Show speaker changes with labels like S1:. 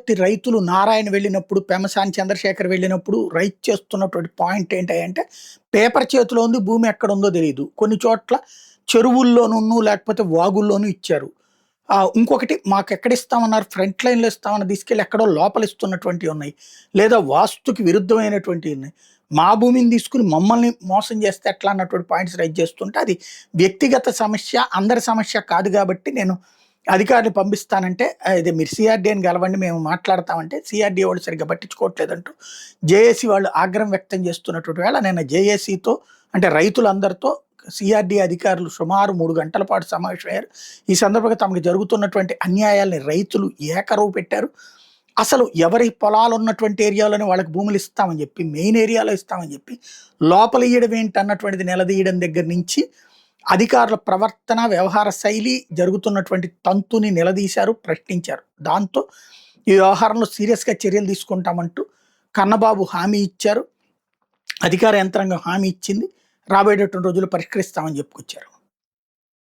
S1: వనపర్తి రైతులు నారాయణ వెళ్ళినప్పుడు, పెమ్మసాని చంద్రశేఖర్ వెళ్ళినప్పుడు రైతు చేస్తున్నటువంటి పాయింట్ ఏంటంటే, పేపర్ చేతిలో ఉంది, భూమి ఎక్కడుందో తెలీదు. కొన్ని చోట్ల చెరువుల్లోనూ, లేకపోతే వాగుల్లోనూ ఇచ్చారు. ఇంకొకటి మాకెక్కడిస్తామన్నారు, ఫ్రంట్ లైన్‌లో ఇస్తామని తీసుకెళ్ళి ఎక్కడో లోపల ఇస్తున్నటువంటివి ఉన్నాయి. లేదా వాస్తుకి విరుద్ధమైనటువంటివి ఉన్నాయి. మా భూమిని తీసుకొని మమ్మల్ని మోసం చేస్తే ఎట్లా అన్నటువంటి పాయింట్స్ రైజ్ చేస్తుంటే, అది వ్యక్తిగత సమస్య, అందరి సమస్య కాదు కాబట్టి నేను అధికారులు పంపిస్తానంటే, ఇది మీరు సీఆర్‌డీఏని గెలవండి మేము మాట్లాడతామంటే, సీఆర్‌డీఏ వాళ్ళు సరిగ్గా పట్టించుకోవట్లేదంటూ జేఏసీ వాళ్ళు ఆగ్రహం వ్యక్తం చేస్తున్నటువంటి వేళ నేను జేఏసీతో అంటే రైతులందరితో సీఆర్‌డీఏ అధికారులు సుమారు 3 గంటల పాటు సమావేశమయ్యారు. ఈ సందర్భంగా తమకు జరుగుతున్నటువంటి అన్యాయాల్ని రైతులు ఏకరువు పెట్టారు. అసలు ఎవరి పొలాలు ఉన్నటువంటి ఏరియాలోనే వాళ్ళకి భూములు ఇస్తామని చెప్పి, మెయిన్ ఏరియాలో ఇస్తామని చెప్పి, లోపల ఇయ్యడం ఏంటన్నటువంటిది నిలదీయడం దగ్గర నుంచి అధికారుల ప్రవర్తన, వ్యవహార శైలి, జరుగుతున్నటువంటి తంతుని నిలదీశారు, ప్రశ్నించారు. దాంతో ఈ వ్యవహారంలో సీరియస్‌గా చర్యలు తీసుకుంటామంటూ కన్నబాబు హామీ ఇచ్చారు. అధికార యంత్రాంగం హామీ ఇచ్చింది. రాబోయేటటువంటి రోజుల్లో పరిష్కరిస్తామని చెప్పుకొచ్చారు.